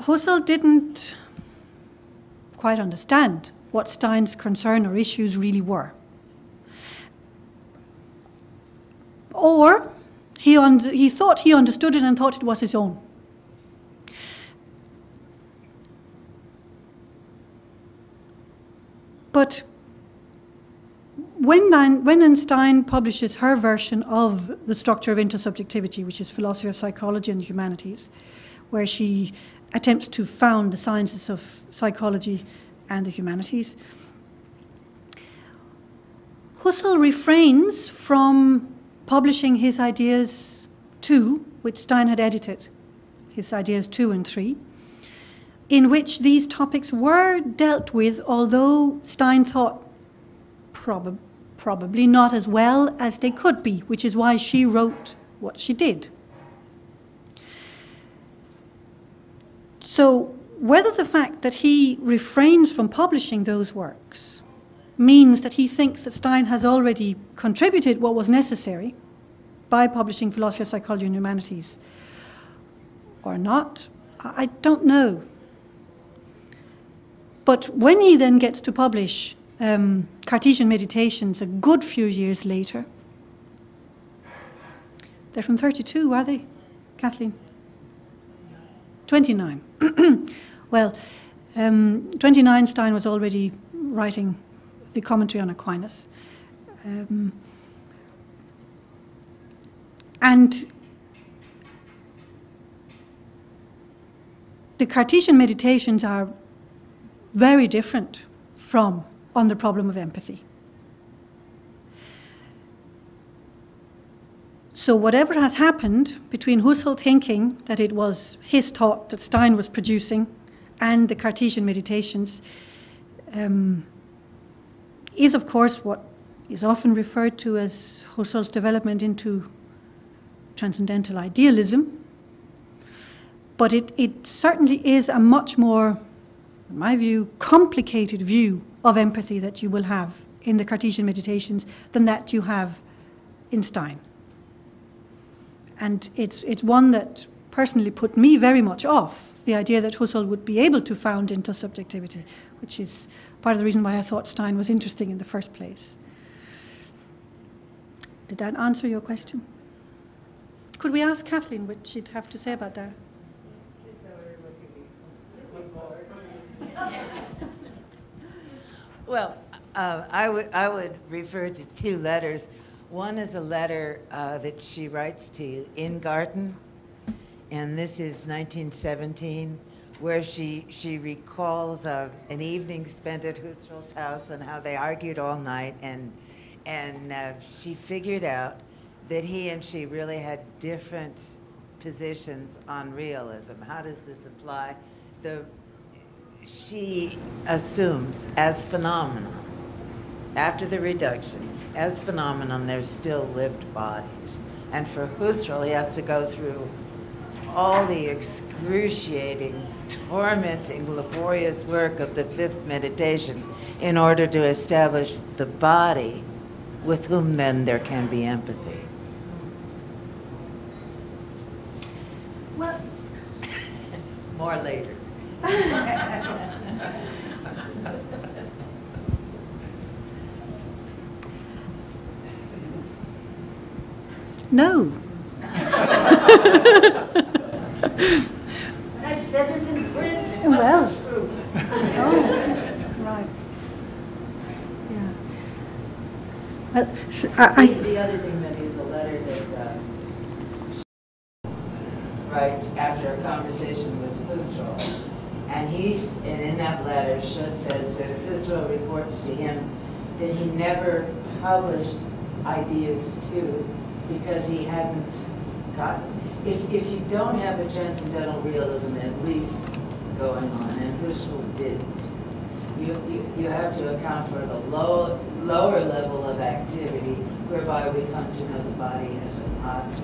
Husserl didn't quite understand what Stein's concern or issues really were. Or he thought he understood it and thought it was his own. But when Stein publishes her version of the structure of intersubjectivity, which is philosophy of psychology and the humanities, where she attempts to found the sciences of psychology and the humanities, Husserl refrains from publishing his ideas 2, which Stein had edited, his ideas 2 and 3, in which these topics were dealt with, although Stein thought probably not as well as they could be, which is why she wrote what she did. So whether the fact that he refrains from publishing those works means that he thinks that Stein has already contributed what was necessary by publishing philosophy of psychology and humanities or not, I don't know. But when he then gets to publish Cartesian Meditations a good few years later, they're from 32, are they, Kathleen? 29. Well, 29, Stein was already writing the commentary on Aquinas. And the Cartesian Meditations are very different from On the Problem of Empathy. So whatever has happened between Husserl thinking that it was his thought that Stein was producing and the Cartesian Meditations is, of course, what is often referred to as Husserl's development into transcendental idealism. But it certainly is a much more, in my view, complicated view of empathy that you will have in the Cartesian Meditations than that you have in Stein. And it's one that personally put me very much off, the idea that Husserl would be able to found intersubjectivity, which is part of the reason why I thought Stein was interesting in the first place. Did that answer your question? Could we ask Kathleen what she'd have to say about that? Well, I would refer to 2 letters. One is a letter that she writes to Ingarten, and this is 1917, where she recalls an evening spent at Husserl's house and how they argued all night, and she figured out that he and she really had different positions on realism. How does this apply? She assumes as phenomenon, after the reduction, as phenomenon, there's still lived bodies. And for Husserl, he has to go through all the excruciating, tormenting, laborious work of the 5th meditation in order to establish the body with whom then there can be empathy. Well, more later. no. I said this in French. Well, oh, right. Yeah. Well, The other thing that is and in that letter, Schutz says that Husserl reports to him that he never published ideas too, because he hadn't gotten. If you don't have a transcendental realism at least going on, and Husserl did, you have to account for the lower level of activity whereby we come to know the body as an object.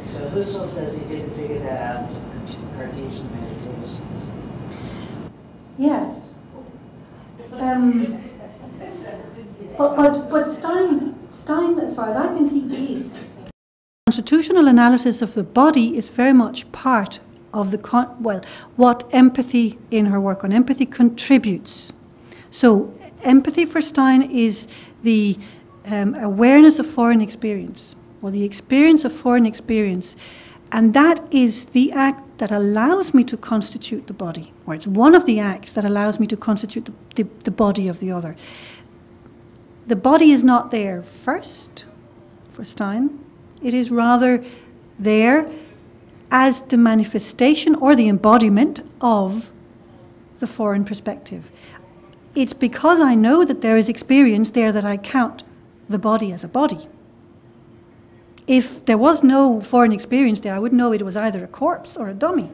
So Husserl says he didn't figure that out until Cartesian meditations. Yes. But Stein, as far as I can see, did. Constitutional analysis of the body is very much part of what empathy in her work on empathy contributes. So empathy for Stein is the awareness of foreign experience, or the experience of foreign experience, and that is the act that allows me to constitute the body, or it's one of the acts that allows me to constitute the body of the other. The body is not there first for Stein. It is rather there as the manifestation or the embodiment of the foreign perspective. It's because I know that there is experience there that I count the body as a body. If there was no foreign experience there, I would know it was either a corpse or a dummy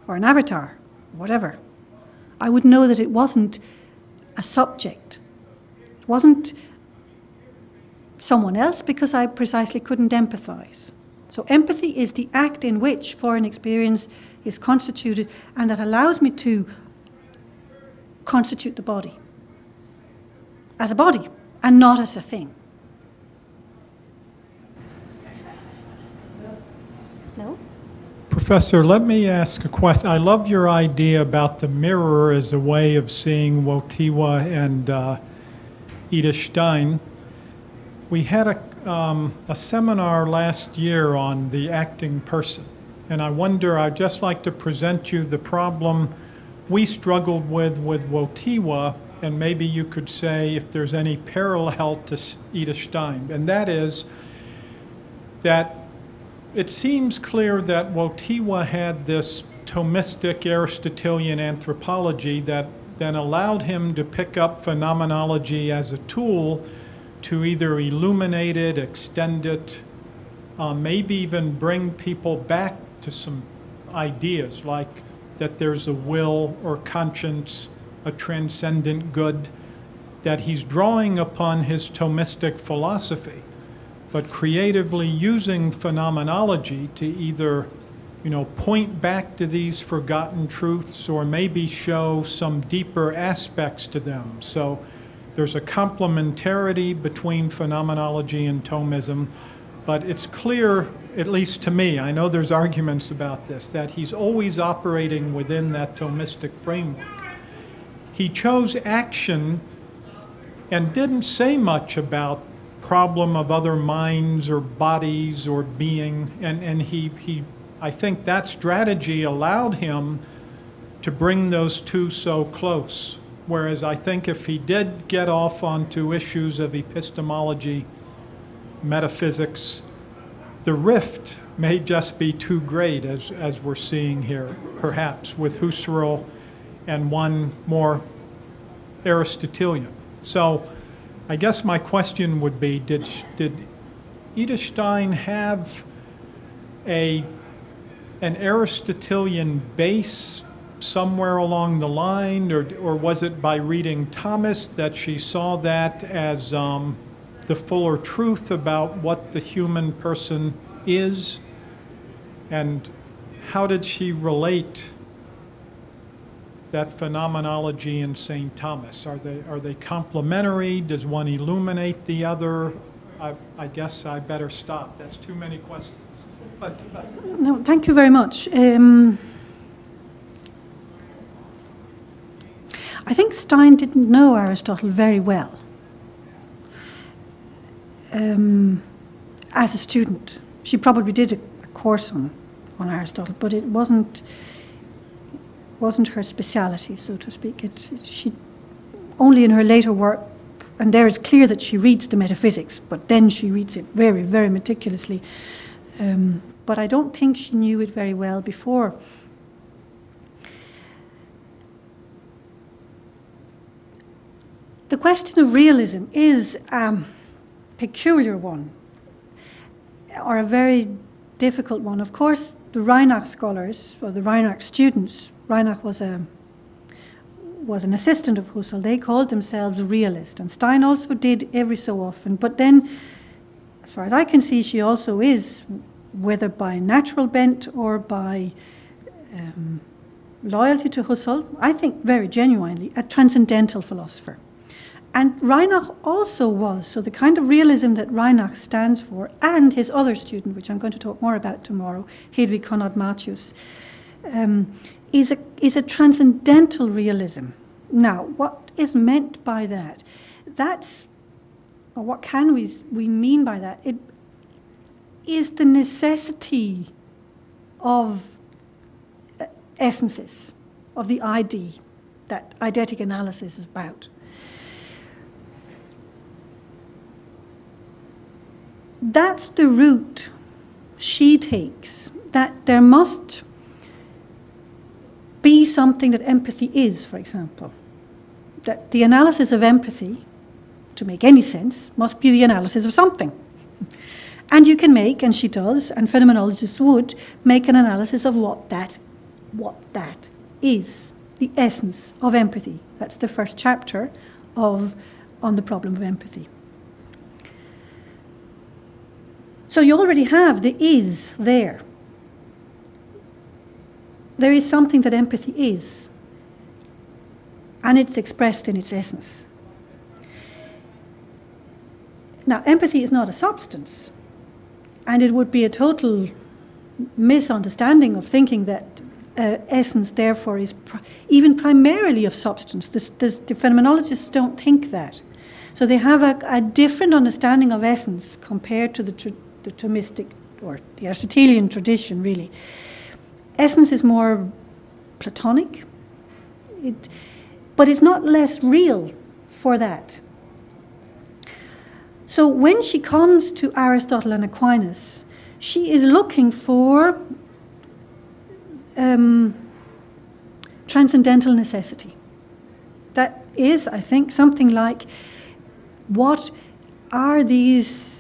or an avatar, whatever. I would know that it wasn't a subject. It wasn't someone else because I precisely couldn't empathize. So empathy is the act in which foreign experience is constituted and that allows me to constitute the body as a body and not as a thing. No? Professor, let me ask a question. I love your idea about the mirror as a way of seeing Wojtyła and Edith Stein. We had a seminar last year on the acting person, and I wonder, I'd just like to present you the problem we struggled with Wojtyła, and maybe you could say if there's any parallel to Edith Stein, and that is that it seems clear that Wojtyła had this Thomistic Aristotelian anthropology that then allowed him to pick up phenomenology as a tool to either illuminate it, extend it, maybe even bring people back to some ideas like that there's a will or conscience, a transcendent good, that he's drawing upon his Thomistic philosophy, but creatively using phenomenology to either, point back to these forgotten truths or maybe show some deeper aspects to them. So there's a complementarity between phenomenology and Thomism, but it's clear, at least to me, I know there's arguments about this, that he's always operating within that Thomistic framework. He chose action and didn't say much about problem of other minds or bodies or being, and he I think that strategy allowed him to bring those two so close. Whereas I think if he did get off onto issues of epistemology, metaphysics, the rift may just be too great, as we're seeing here, perhaps, with Husserl and one more Aristotelian. So I guess my question would be, did Edith Stein have an Aristotelian base somewhere along the line, or was it by reading Thomas that she saw that as the fuller truth about what the human person is? And how did she relate that phenomenology in St. Thomas? Are they complementary? Does one illuminate the other? I guess I better stop. That's too many questions. No, thank you very much. I think Stein didn't know Aristotle very well as a student. She probably did a course on Aristotle, but it wasn't her speciality, so to speak. She only in her later work, and there it's clear that she reads the metaphysics, but then she reads it very, very meticulously. But I don't think she knew it very well before. The question of realism is a peculiar one, or a very difficult one. Of course, the Reinach scholars, or the Reinach students, Reinach was an assistant of Husserl, they called themselves realist, and Stein also did every so often. But then, as far as I can see, she also is, whether by natural bent or by loyalty to Husserl, I think very genuinely, a transcendental philosopher. And Reinach also was, so the kind of realism that Reinach stands for, and his other student, which I'm going to talk more about tomorrow, Hedwig Conrad-Matthius, is a transcendental realism. Now, what is meant by that? Or what can we mean by that? It is the necessity of essences, of the ID, that eidetic analysis is about. That's the route she takes, that there must be something that empathy is, for example. That the analysis of empathy, to make any sense, must be the analysis of something. And you can make, and she does, and phenomenologists would, make an analysis of what that is, the essence of empathy. That's the first chapter on the problem of empathy. So you already have the is there. There is something that empathy is, and it's expressed in its essence. Now, empathy is not a substance, and it would be a total misunderstanding of thinking that essence, therefore, is even primarily of substance. The phenomenologists don't think that. So they have a different understanding of essence compared to the Thomistic or the Aristotelian tradition, really. Essence is more Platonic, but it's not less real for that. So when she comes to Aristotle and Aquinas, she is looking for transcendental necessity. That is, I think, something like, what are these?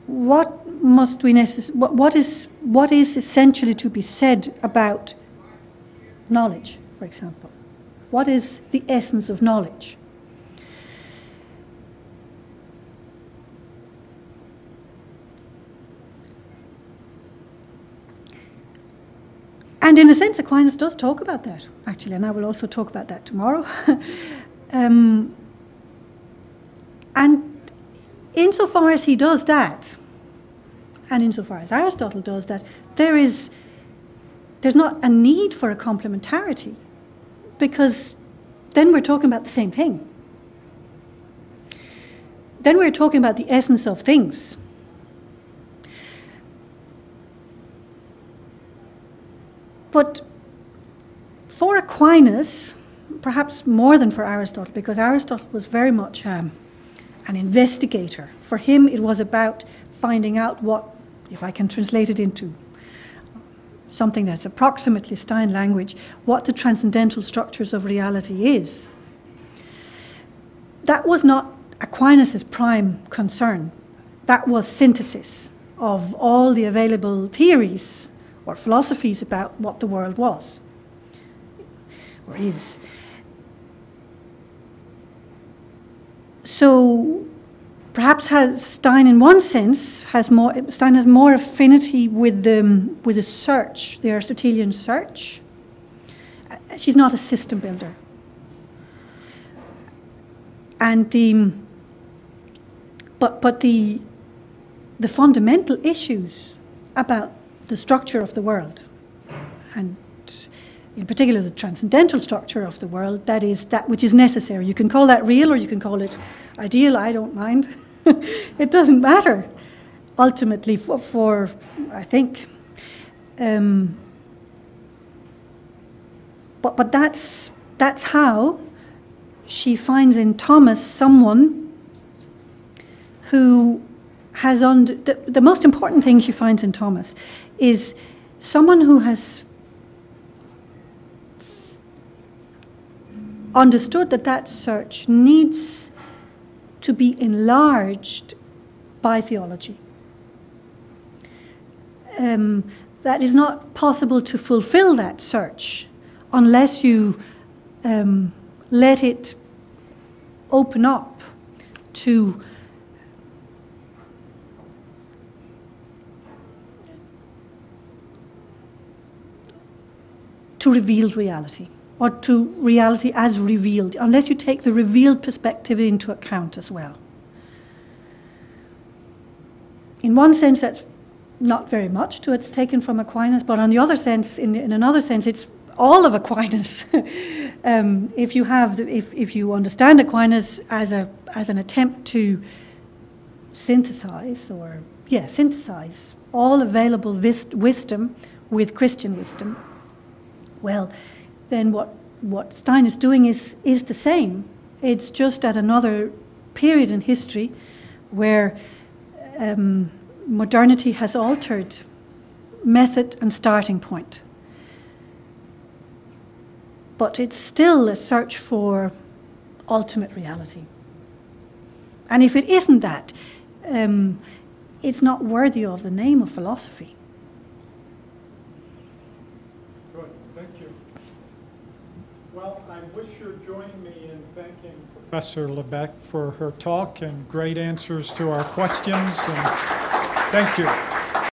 What must we what is essentially to be said about knowledge, for example? What is the essence of knowledge? And in a sense, Aquinas does talk about that, actually, and I will also talk about that tomorrow. And insofar as he does that, and insofar as Aristotle does that, there's not a need for a complementarity, because then we're talking about the same thing. Then we're talking about the essence of things. But for Aquinas, perhaps more than for Aristotle, because Aristotle was very much an investigator. For him, it was about finding out what, if I can translate it into something that's approximately Stein language, what the transcendental structures of reality is. That was not Aquinas' prime concern. That was synthesis of all the available theories or philosophies about what the world was, or is. So perhaps Stein, in one sense, has more affinity with the search, the Aristotelian search. She's not a system builder. And but the fundamental issues about the structure of the world, and in particular the transcendental structure of the world, that is that which is necessary. You can call that real or you can call it ideal, I don't mind. It doesn't matter, ultimately, for I think. But that's how she finds in Thomas someone who has the most important thing she finds in Thomas is someone who has understood that that search needs to be enlarged by theology. That is not possible to fulfill that search unless you let it open up to revealed reality, or to reality as revealed, unless you take the revealed perspective into account as well. In one sense, that's not very much to it's taken from Aquinas, but on the other sense, in another sense, it's all of Aquinas. If you understand Aquinas as an attempt to synthesize all available wisdom with Christian wisdom, well, then what Stein is doing is the same. It's just at another period in history where modernity has altered method and starting point. But it's still a search for ultimate reality. And if it isn't that, it's not worthy of the name of philosophy. Good, thank you. Well, I wish you'd join me in thanking Professor Lebech for her talk and great answers to our questions. And thank you.